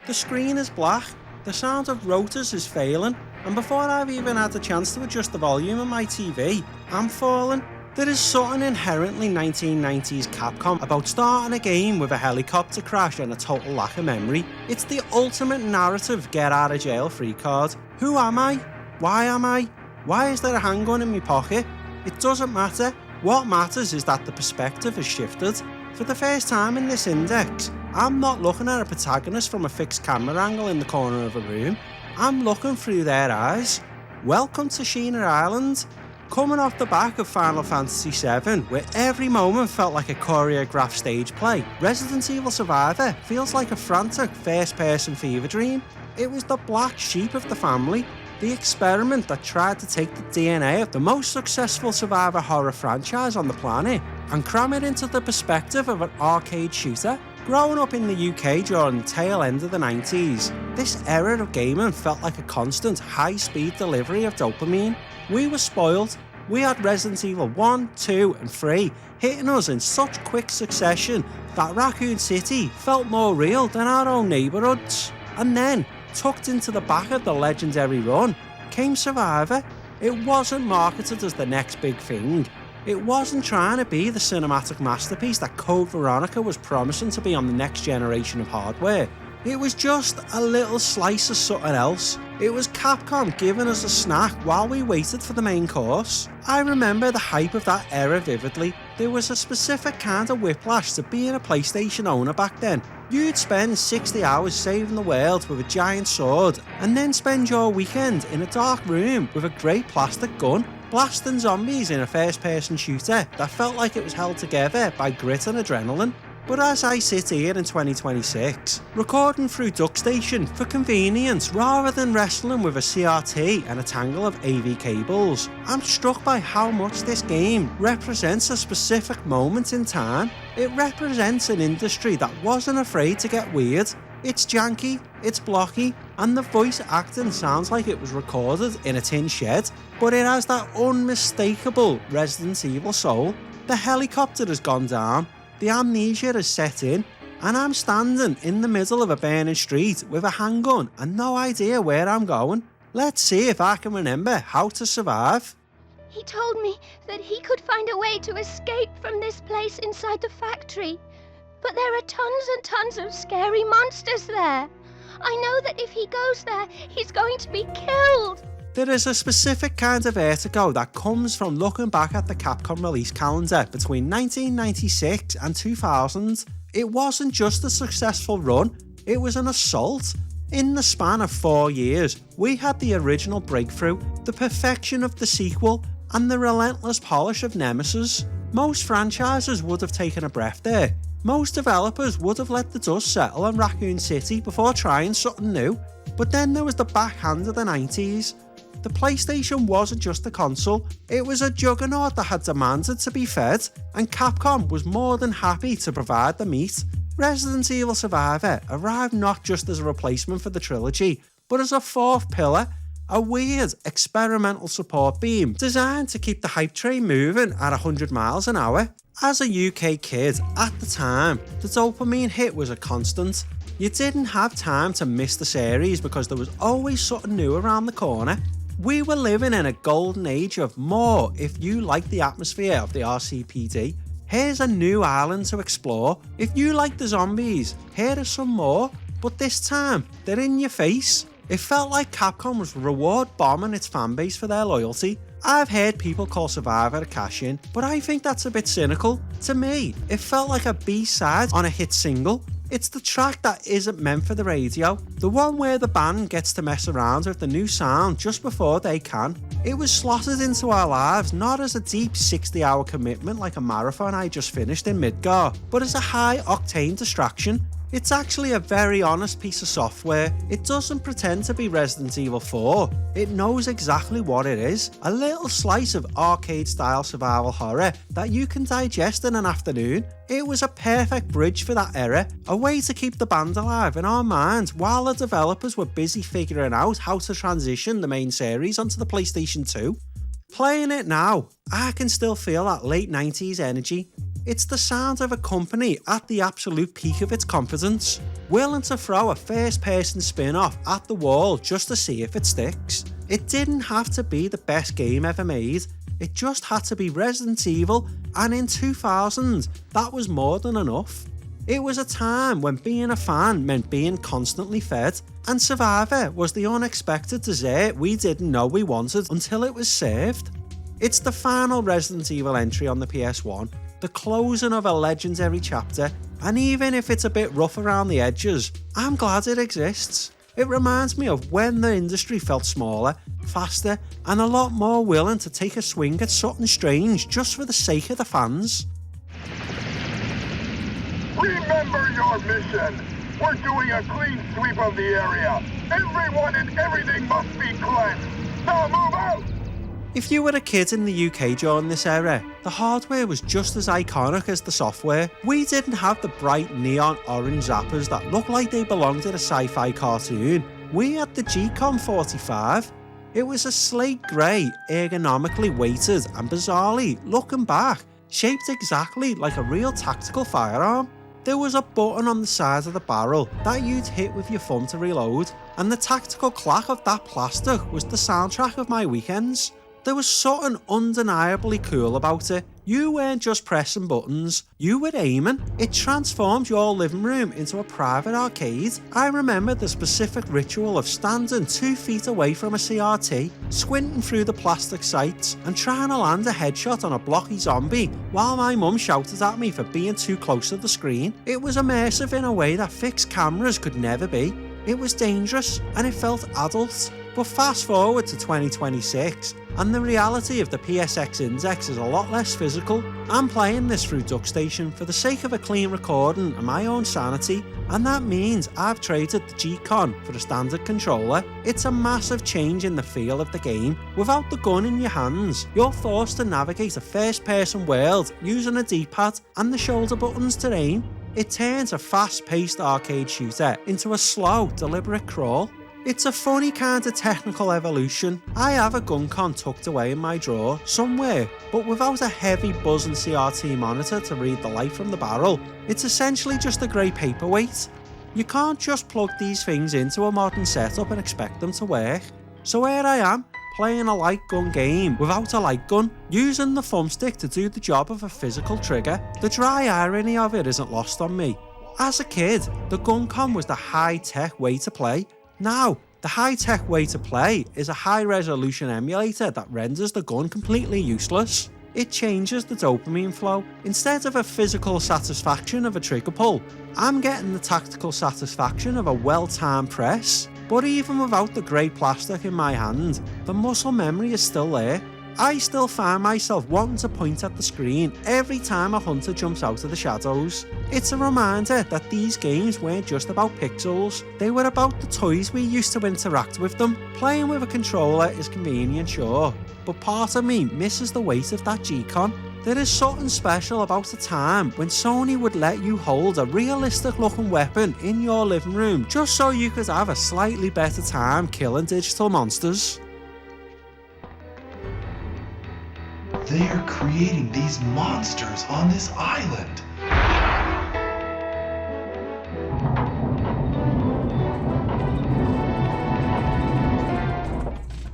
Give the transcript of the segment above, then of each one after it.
The screen is black, the sound of rotors is failing, and before I've even had the chance to adjust the volume of my TV, I'm falling. There is something inherently 1990s Capcom about starting a game with a helicopter crash and a total lack of memory. It's the ultimate narrative get out of jail free card. Who am I? Why am I? Why is there a handgun in my pocket? It doesn't matter. What matters is that the perspective has shifted. For the first time in this index, I'm not looking at a protagonist from a fixed camera angle in the corner of a room. I'm looking through their eyes. Welcome to Sheena Island. Coming off the back of Final Fantasy VII, where every moment felt like a choreographed stage play, Resident Evil Survivor feels like a frantic first-person fever dream. It was the black sheep of the family, the experiment that tried to take the DNA of the most successful survivor horror franchise on the planet and cram it into the perspective of an arcade shooter. Growing up in the UK during the tail end of the 90s, this era of gaming felt like a constant high-speed delivery of dopamine. We were spoiled. We had Resident Evil 1, 2 and 3 hitting us in such quick succession that Raccoon City felt more real than our own neighbourhoods. And then, tucked into the back of the legendary run, came Survivor. It wasn't marketed as the next big thing. It wasn't trying to be the cinematic masterpiece that Code Veronica was promising to be on the next generation of hardware. It was just a little slice of something else. It was Capcom giving us a snack while we waited for the main course. I remember the hype of that era vividly. There was a specific kind of whiplash to being a PlayStation owner back then. You'd spend 60 hours saving the world with a giant sword, and then spend your weekend in a dark room with a grey plastic gun, blasting zombies in a first-person shooter that felt like it was held together by grit and adrenaline. But as I sit here in 2026, recording through DuckStation for convenience rather than wrestling with a CRT and a tangle of AV cables, I'm struck by how much this game represents a specific moment in time. It represents an industry that wasn't afraid to get weird. It's janky, it's blocky, and the voice acting sounds like it was recorded in a tin shed, but it has that unmistakable Resident Evil soul. The helicopter has gone down, the amnesia is set in, and I'm standing in the middle of a burning street with a handgun and no idea where I'm going. Let's see if I can remember how to survive. He told me that he could find a way to escape from this place inside the factory. But there are tons and tons of scary monsters there. I know that if he goes there, he's going to be killed. There is a specific kind of vertigo that comes from looking back at the Capcom release calendar between 1996 and 2000. It wasn't just a successful run, it was an assault. In the span of 4 years, we had the original breakthrough, the perfection of the sequel, and the relentless polish of Nemesis. Most franchises would have taken a breath there. Most developers would have let the dust settle on Raccoon City before trying something new. But then there was the backhand of the 90s. The PlayStation wasn't just a console, it was a juggernaut that had demanded to be fed, and Capcom was more than happy to provide the meat. Resident Evil Survivor arrived not just as a replacement for the trilogy, but as a fourth pillar, a weird experimental support beam designed to keep the hype train moving at 100 miles an hour. As a UK kid at the time, the dopamine hit was a constant. You didn't have time to miss the series because there was always something new around the corner. We were living in a golden age of more if you like the atmosphere of the RCPD. Here's a new island to explore. If you like the zombies, here are some more. But this time, they're in your face. It felt like Capcom was reward bombing its fanbase for their loyalty. I've heard people call Survivor a cash-in, but I think that's a bit cynical. To me, it felt like a B-side on a hit single. It's the track that isn't meant for the radio, the one where the band gets to mess around with the new sound just before they can. It was slotted into our lives not as a deep 60-hour commitment like a marathon I just finished in Midgar, but as a high-octane distraction. It's actually a very honest piece of software. It doesn't pretend to be Resident Evil 4. It knows exactly what it is, a little slice of arcade-style survival horror that you can digest in an afternoon. It was a perfect bridge for that era, a way to keep the band alive in our minds while the developers were busy figuring out how to transition the main series onto the PlayStation 2. Playing it now, I can still feel that late 90s energy. It's the sound of a company at the absolute peak of its competence, willing to throw a first-person spin-off at the wall just to see if it sticks. It didn't have to be the best game ever made, it just had to be Resident Evil, and in 2000, that was more than enough. It was a time when being a fan meant being constantly fed, and Survivor was the unexpected dessert we didn't know we wanted until it was served. It's the final Resident Evil entry on the PS1, the closing of a legendary chapter, and even if it's a bit rough around the edges, I'm glad it exists. It reminds me of when the industry felt smaller, faster, and a lot more willing to take a swing at something strange just for the sake of the fans. Remember your mission! We're doing a clean sweep of the area! Everyone and everything must be cleansed! Now move out! If you were a kid in the UK during this era, the hardware was just as iconic as the software. We didn't have the bright neon orange zappers that looked like they belonged in a sci-fi cartoon. We had the GCOM 45. It was a slate grey, ergonomically weighted and bizarrely, looking back, shaped exactly like a real tactical firearm. There was a button on the side of the barrel that you'd hit with your thumb to reload, and the tactical clack of that plastic was the soundtrack of my weekends. There was something undeniably cool about it. You weren't just pressing buttons, you were aiming. It transformed your living room into a private arcade. I remember the specific ritual of standing 2 feet away from a CRT, squinting through the plastic sights and trying to land a headshot on a blocky zombie while my mum shouted at me for being too close to the screen. It was immersive in a way that fixed cameras could never be. It was dangerous and it felt adult. But fast forward to 2026, and the reality of the PSX Index is a lot less physical. I'm playing this through DuckStation for the sake of a clean recording and my own sanity, and that means I've traded the G-Con for a standard controller. It's a massive change in the feel of the game. Without the gun in your hands, you're forced to navigate a first-person world using a D-pad and the shoulder buttons to aim. It turns a fast-paced arcade shooter into a slow, deliberate crawl. It's a funny kind of technical evolution. I have a GunCon tucked away in my drawer somewhere, but without a heavy buzzing CRT monitor to read the light from the barrel. It's essentially just a grey paperweight. You can't just plug these things into a modern setup and expect them to work. So here I am, playing a light gun game without a light gun, using the thumbstick to do the job of a physical trigger. The dry irony of it isn't lost on me. As a kid, the GunCon was the high-tech way to play. Now, the high-tech way to play is a high-resolution emulator that renders the gun completely useless. It changes the dopamine flow. Instead of a physical satisfaction of a trigger pull, I'm getting the tactical satisfaction of a well-timed press. But even without the grey plastic in my hand, the muscle memory is still there. I still find myself wanting to point at the screen every time a hunter jumps out of the shadows. It's a reminder that these games weren't just about pixels, they were about the toys we used to interact with them. Playing with a controller is convenient, sure, but part of me misses the weight of that G-Con. There is something special about a time when Sony would let you hold a realistic looking weapon in your living room just so you could have a slightly better time killing digital monsters. They are creating these monsters on this island.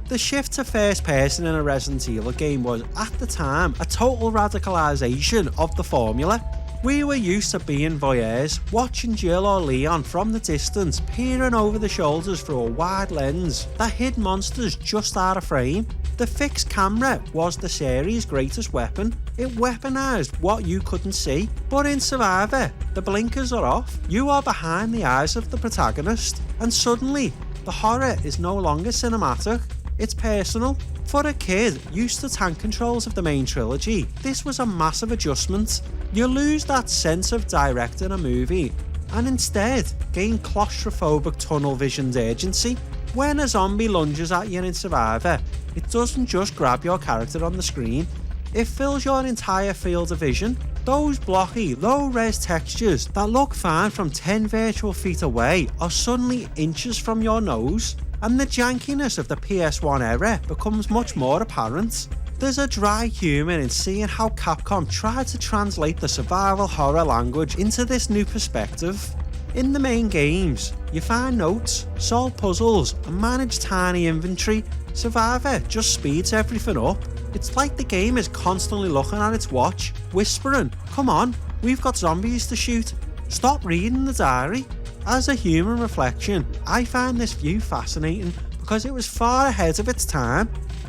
The shift to first person in a Resident Evil game was, at the time, a total radicalisation of the formula. We were used to being voyeurs, watching Jill or Leon from the distance, peering over the shoulders through a wide lens that hid monsters just out of frame. The fixed camera was the series' greatest weapon. It weaponised what you couldn't see. But in Survivor, the blinkers are off. You are behind the eyes of the protagonist, and suddenly, the horror is no longer cinematic. It's personal. For a kid used to tank controls of the main trilogy, this was a massive adjustment. You lose that sense of directing a movie, and instead gain claustrophobic tunnel-visioned urgency. When a zombie lunges at you in Survivor, it doesn't just grab your character on the screen, it fills your entire field of vision. Those blocky, low-res textures that look fine from 10 virtual feet away are suddenly inches from your nose, and the jankiness of the PS1 era becomes much more apparent. There's a dry humour in seeing how Capcom tried to translate the survival horror language into this new perspective. In the main games, you find notes, solve puzzles, and manage tiny inventory. Survivor just speeds everything up. It's like the game is constantly looking at its watch, whispering, "Come on, we've got zombies to shoot. Stop reading the diary." As a human reflection, I find this view fascinating because it was far ahead of its time.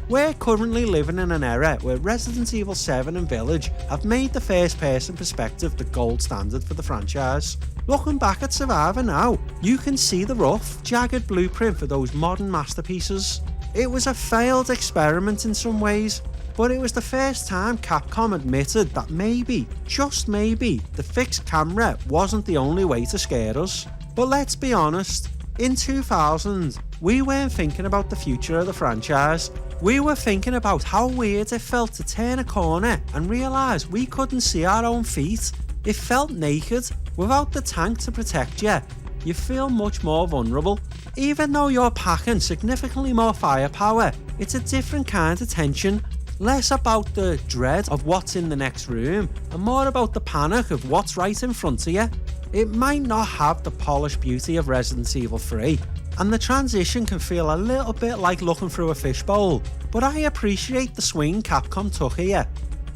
We're currently living in an era where Resident Evil 7 and Village have made the first-person perspective the gold standard for the franchise. Looking back at Survivor now, you can see the rough, jagged blueprint for those modern masterpieces. It was a failed experiment in some ways, but it was the first time Capcom admitted that maybe, just maybe, the fixed camera wasn't the only way to scare us. But let's be honest, in 2000, we weren't thinking about the future of the franchise. We were thinking about how weird it felt to turn a corner and realise we couldn't see our own feet. It felt naked. Without the tank to protect you, you feel much more vulnerable. Even though you're packing significantly more firepower, it's a different kind of tension. Less about the dread of what's in the next room, and more about the panic of what's right in front of you. It might not have the polished beauty of Resident Evil 3, and the transition can feel a little bit like looking through a fishbowl, but I appreciate the swing Capcom took here.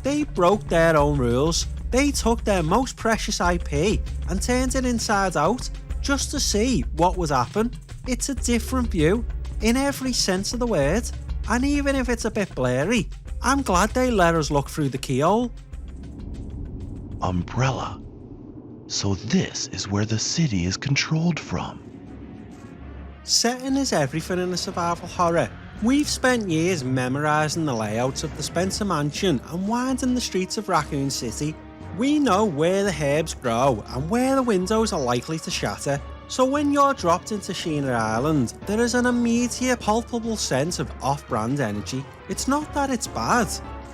They broke their own rules. They took their most precious IP and turned it inside out just to see what would happen. It's a different view in every sense of the word, and even if it's a bit blurry, I'm glad they let us look through the keyhole. Umbrella. So this is where the city is controlled from. Setting is everything in a survival horror. We've spent years memorising the layouts of the Spencer Mansion and winding the streets of Raccoon City. We know where the herbs grow and where the windows are likely to shatter. So when you're dropped into Sheena Island, there is an immediate palpable sense of off-brand energy. It's not that it's bad,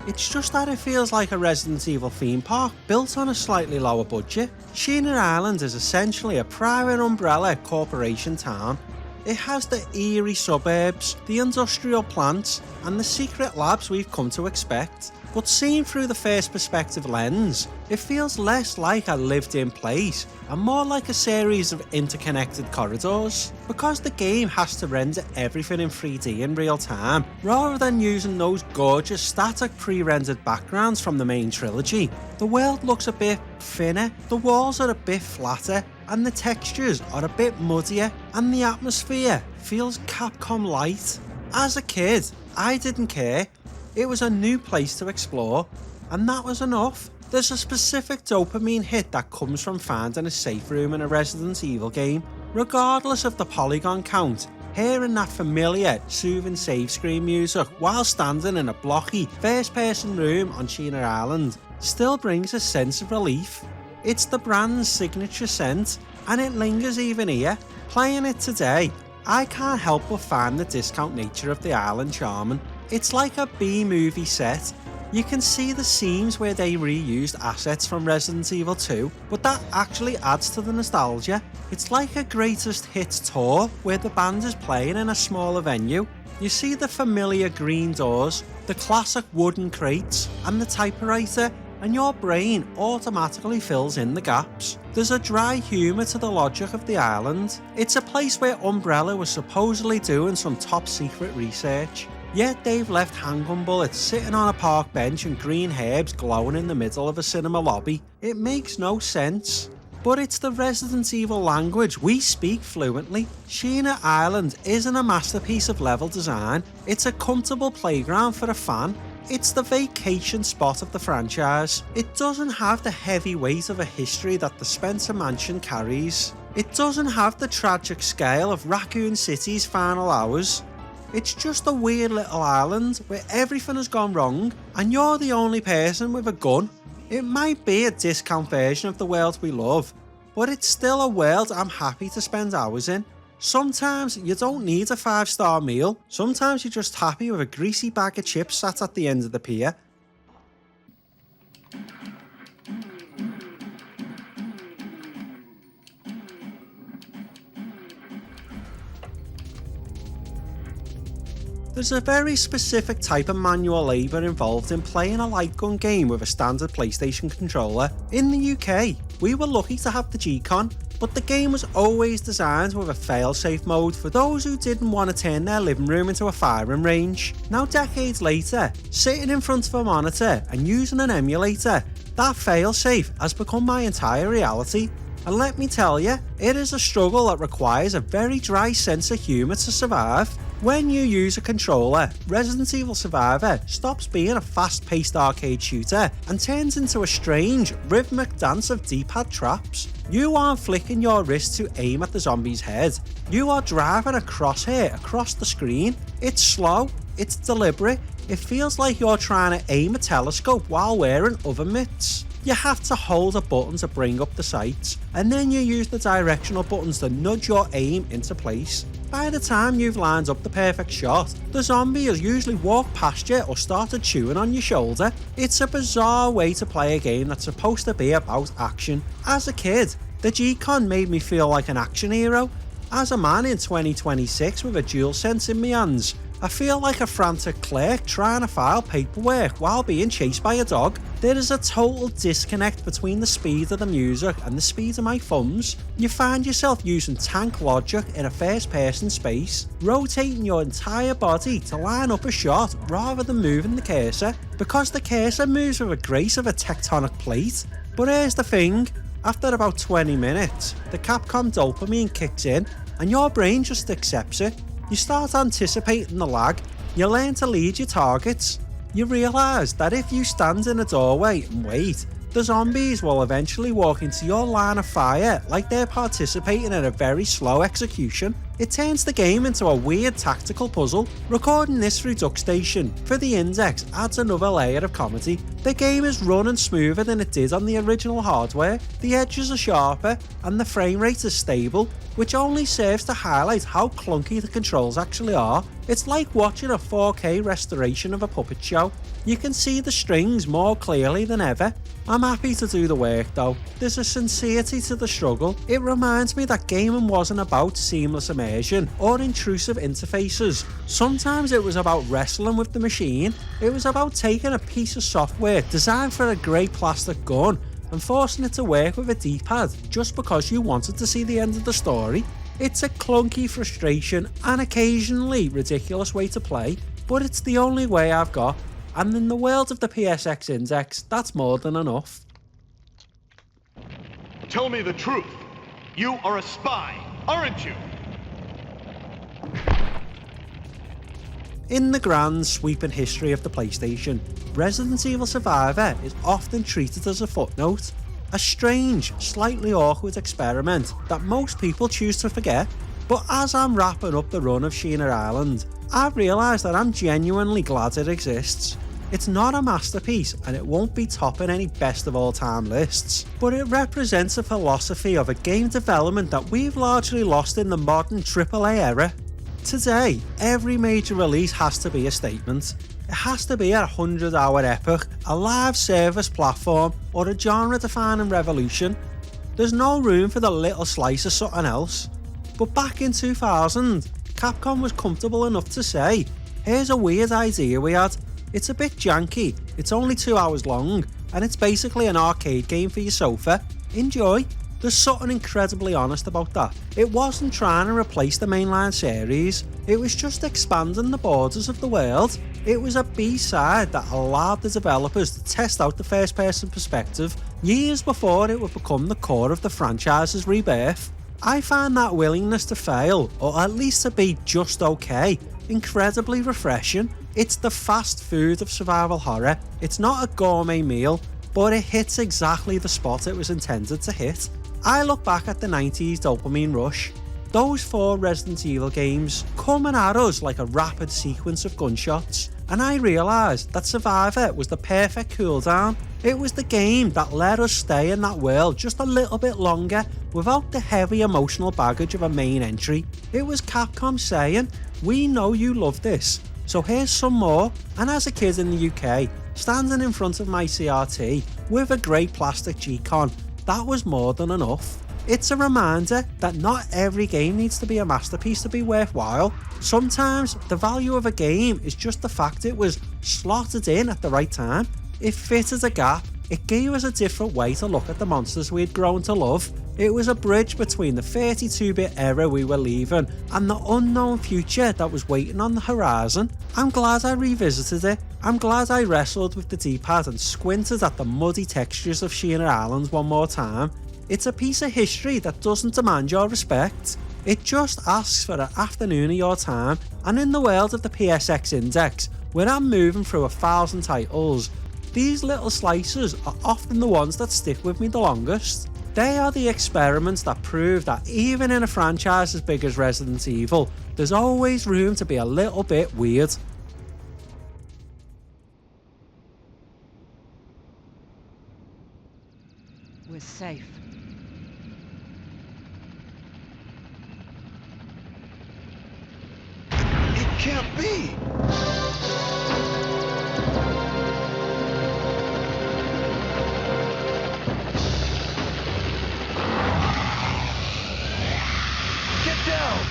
it's just that it feels like a Resident Evil theme park built on a slightly lower budget. Sheena Island is essentially a private umbrella corporation town. It has the eerie suburbs, the industrial plants, and the secret labs we've come to expect. But seen through the first perspective lens, it feels less like a lived-in place and more like a series of interconnected corridors. Because the game has to render everything in 3D in real time, rather than using those gorgeous static pre-rendered backgrounds from the main trilogy, the world looks a bit thinner, the walls are a bit flatter, and the textures are a bit muddier, and the atmosphere feels Capcom light. As a kid, I didn't care. It was a new place to explore, and that was enough. There's a specific dopamine hit that comes from finding a safe room in a Resident Evil game. Regardless of the polygon count, hearing that familiar, soothing save screen music while standing in a blocky, first-person room on Sheena Island still brings a sense of relief. It's the brand's signature scent, and it lingers even here. Playing it today, I can't help but find the discount nature of the island charming. It's like a B-movie set. You can see the seams where they reused assets from Resident Evil 2, but that actually adds to the nostalgia. It's like a greatest hits tour where the band is playing in a smaller venue. You see the familiar green doors, the classic wooden crates, and the typewriter, and your brain automatically fills in the gaps. There's a dry humour to the logic of the island. It's a place where Umbrella was supposedly doing some top secret research. Yet they've left handgun bullets sitting on a park bench and green herbs glowing in the middle of a cinema lobby. It makes no sense. But it's the Resident Evil language we speak fluently. Sheena Island isn't a masterpiece of level design, it's a comfortable playground for a fan. It's the vacation spot of the franchise. It doesn't have the heavy weight of a history that the Spencer Mansion carries. It doesn't have the tragic scale of Raccoon City's final hours. It's just a weird little island where everything has gone wrong and you're the only person with a gun. It might be a discount version of the world we love, but it's still a world I'm happy to spend hours in. Sometimes you don't need a 5-star meal, sometimes you're just happy with a greasy bag of chips sat at the end of the pier. There's a very specific type of manual labour involved in playing a light gun game with a standard PlayStation controller. In the UK, we were lucky to have the GCon, but the game was always designed with a fail-safe mode for those who didn't want to turn their living room into a firing range. Now decades later, sitting in front of a monitor and using an emulator, that fail-safe has become my entire reality. And let me tell you, it is a struggle that requires a very dry sense of humour to survive. When you use a controller, Resident Evil Survivor stops being a fast-paced arcade shooter and turns into a strange, rhythmic dance of D-pad traps. You aren't flicking your wrist to aim at the zombie's head, you are driving a crosshair across the screen. It's slow, it's deliberate, it feels like you're trying to aim a telescope while wearing oven mitts. You have to hold a button to bring up the sights, and then you use the directional buttons to nudge your aim into place. By the time you've lined up the perfect shot, the zombie has usually walked past you or started chewing on your shoulder. It's a bizarre way to play a game that's supposed to be about action. As a kid, the GCon made me feel like an action hero. As a man in 2026 with a DualSense in my hands, I feel like a frantic clerk trying to file paperwork while being chased by a dog. There is a total disconnect between the speed of the music and the speed of my thumbs. You find yourself using tank logic in a first-person space, rotating your entire body to line up a shot rather than moving the cursor, because the cursor moves with the grace of a tectonic plate. But here's the thing, after about 20 minutes, the Capcom dopamine kicks in and your brain just accepts it. You start anticipating the lag, you learn to lead your targets. You realise that if you stand in a doorway and wait, the zombies will eventually walk into your line of fire like they're participating in a very slow execution. It turns the game into a weird tactical puzzle. Recording this through DuckStation for the Index adds another layer of comedy. The game is running smoother than it did on the original hardware, the edges are sharper and the frame rate is stable, which only serves to highlight how clunky the controls actually are. It's like watching a 4K restoration of a puppet show. You can see the strings more clearly than ever. I'm happy to do the work though. There's a sincerity to the struggle. It reminds me that gaming wasn't about seamless immersion or intrusive interfaces. Sometimes it was about wrestling with the machine. It was about taking a piece of software designed for a grey plastic gun and forcing it to work with a D-pad just because you wanted to see the end of the story. It's a clunky frustration and occasionally ridiculous way to play, but it's the only way I've got, and in the world of the PSX Index, that's more than enough. Tell me the truth. You are a spy, aren't you? In the grand sweeping history of the PlayStation, Resident Evil Survivor is often treated as a footnote, a strange, slightly awkward experiment that most people choose to forget. But as I'm wrapping up the run of Sheena Island, I've realised that I'm genuinely glad it exists. It's not a masterpiece and it won't be topping any best of all time lists, but it represents a philosophy of a game development that we've largely lost in the modern AAA era. Today, every major release has to be a statement. It has to be a 100-hour epic, a live service platform, or a genre-defining revolution. There's no room for the little slice of something else. But back in 2000, Capcom was comfortable enough to say, here's a weird idea we had. It's a bit janky, it's only 2 hours long, and it's basically an arcade game for your sofa. Enjoy. There's something incredibly honest about that. It wasn't trying to replace the mainline series, it was just expanding the borders of the world. It was a B-side that allowed the developers to test out the first-person perspective years before it would become the core of the franchise's rebirth. I find that willingness to fail, or at least to be just okay, incredibly refreshing. It's the fast food of survival horror. It's not a gourmet meal, but it hits exactly the spot it was intended to hit. I look back at the 90s dopamine rush. Those 4 Resident Evil games coming at us like a rapid sequence of gunshots, and I realised that Survivor was the perfect cooldown. It was the game that let us stay in that world just a little bit longer without the heavy emotional baggage of a main entry. It was Capcom saying, we know you love this, so here's some more. And as a kid in the UK, standing in front of my CRT with a grey plastic GCon, that was more than enough. It's a reminder that not every game needs to be a masterpiece to be worthwhile. Sometimes the value of a game is just the fact it was slotted in at the right time. It fitted a gap. It gave us a different way to look at the monsters we'd grown to love. It was a bridge between the 32-bit era we were leaving and the unknown future that was waiting on the horizon. I'm glad I revisited it. I'm glad I wrestled with the D-pad and squinted at the muddy textures of Sheena Island one more time. It's a piece of history that doesn't demand your respect. It just asks for an afternoon of your time, and in the world of the PSX Index, where I'm moving through 1,000 titles, these little slices are often the ones that stick with me the longest. They are the experiments that prove that even in a franchise as big as Resident Evil, there's always room to be a little bit weird. We're safe. It can't be! Get down!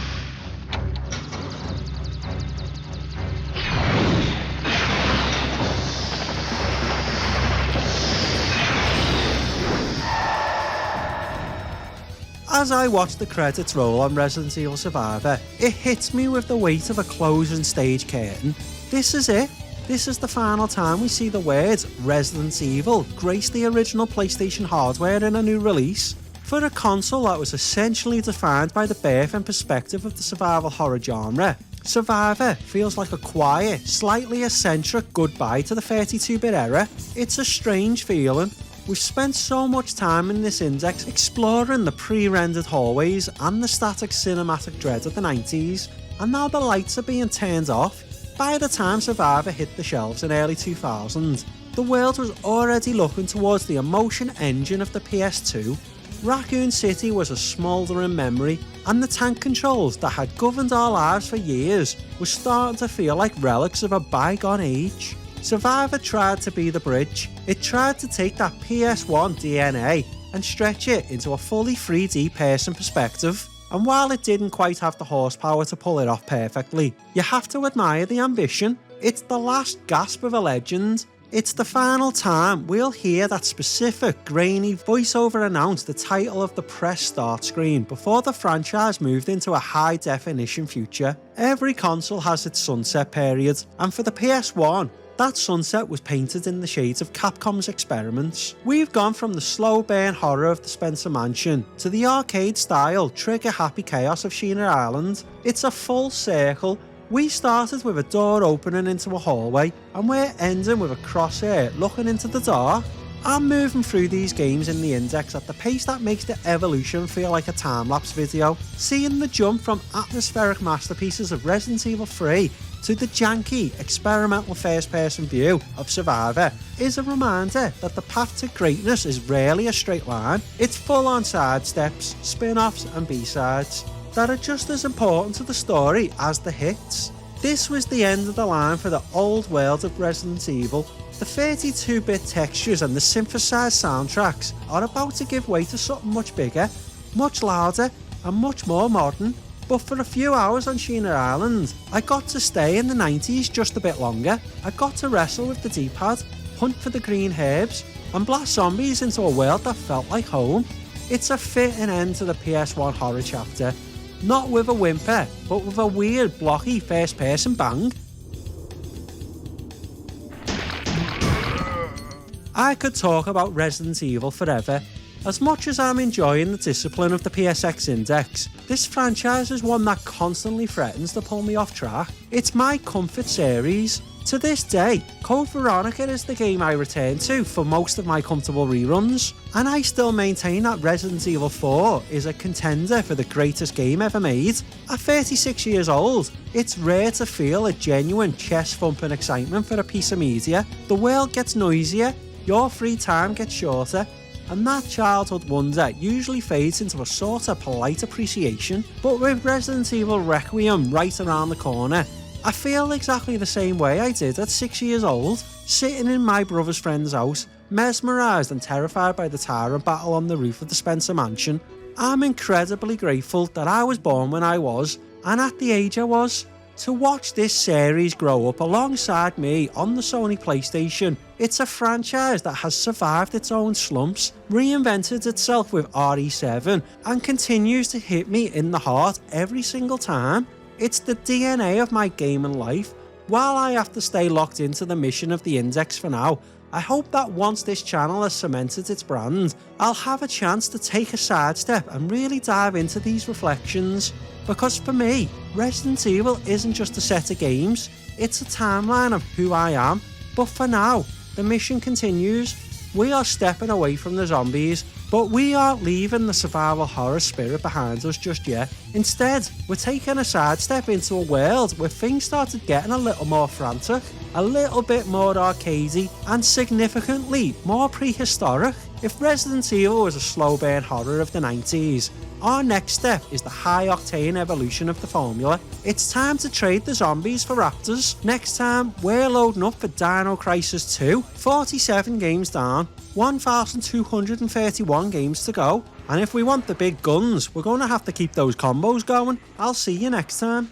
As I watch the credits roll on Resident Evil Survivor, it hits me with the weight of a closing stage curtain. This is it. This is the final time we see the words Resident Evil grace the original PlayStation hardware in a new release. For a console that was essentially defined by the birth and perspective of the survival horror genre, Survivor feels like a quiet, slightly eccentric goodbye to the 32-bit era. It's a strange feeling. We've spent so much time in this index exploring the pre-rendered hallways and the static cinematic dread of the 90s, and now the lights are being turned off. By the time Survivor hit the shelves in early 2000, the world was already looking towards the emotion engine of the PS2. Raccoon City was a smouldering memory, and the tank controls that had governed our lives for years were starting to feel like relics of a bygone age. Survivor tried to be the bridge. It tried to take that PS1 DNA and stretch it into a fully 3D person perspective. And while it didn't quite have the horsepower to pull it off perfectly, you have to admire the ambition. It's the last gasp of a legend. It's the final time we'll hear that specific, grainy voiceover announce the title of the press start screen before the franchise moved into a high-definition future. Every console has its sunset period, and for the PS1, that sunset was painted in the shades of Capcom's experiments. We've gone from the slow burn horror of the Spencer Mansion to the arcade-style, trigger-happy chaos of Sheena Island. It's a full circle. We started with a door opening into a hallway, and we're ending with a crosshair looking into the dark. I'm moving through these games in the index at the pace that makes the evolution feel like a time-lapse video. Seeing the jump from atmospheric masterpieces of Resident Evil 3 to the janky, experimental first-person view of Survivor is a reminder that the path to greatness is rarely a straight line. It's full-on sidesteps, spin-offs and B-sides that are just as important to the story as the hits. This was the end of the line for the old world of Resident Evil. The 32-bit textures and the synthesized soundtracks are about to give way to something much bigger, much louder and much more modern. But for a few hours on Sheena Island, I got to stay in the 90s just a bit longer. I got to wrestle with the D-pad, hunt for the green herbs, and blast zombies into a world that felt like home. It's a fitting end to the PS1 horror chapter. Not with a whimper, but with a weird, blocky first-person bang. I could talk about Resident Evil forever. As much as I'm enjoying the discipline of the PSX Index, this franchise is one that constantly threatens to pull me off track. It's my comfort series. To this day, Code Veronica is the game I return to for most of my comfortable reruns, and I still maintain that Resident Evil 4 is a contender for the greatest game ever made. At 36 years old, it's rare to feel a genuine chest-thumping excitement for a piece of media. The world gets noisier, your free time gets shorter, and that childhood wonder usually fades into a sort of polite appreciation. But with Resident Evil Requiem right around the corner, I feel exactly the same way I did at 6 years old, sitting in my brother's friend's house, mesmerised and terrified by the tyrant battle on the roof of the Spencer Mansion. I'm incredibly grateful that I was born when I was, and at the age I was. To watch this series grow up alongside me on the Sony PlayStation, it's a franchise that has survived its own slumps, reinvented itself with RE7, and continues to hit me in the heart every single time. It's the DNA of my gaming life. While I have to stay locked into the mission of the Index for now, I hope that once this channel has cemented its brand, I'll have a chance to take a sidestep and really dive into these reflections. Because for me, Resident Evil isn't just a set of games, it's a timeline of who I am. But for now, the mission continues. We are stepping away from the zombies, but we aren't leaving the survival horror spirit behind us just yet. Instead, we're taking a sidestep into a world where things started getting a little more frantic, a little bit more arcadey, and significantly more prehistoric. If Resident Evil was a slow burn horror of the 90s, our next step is the high-octane evolution of the formula. It's time to trade the zombies for raptors. Next time, we're loading up for Dino Crisis 2, 47 games down, 1,231 games to go. And if we want the big guns, we're going to have to keep those combos going. I'll see you next time.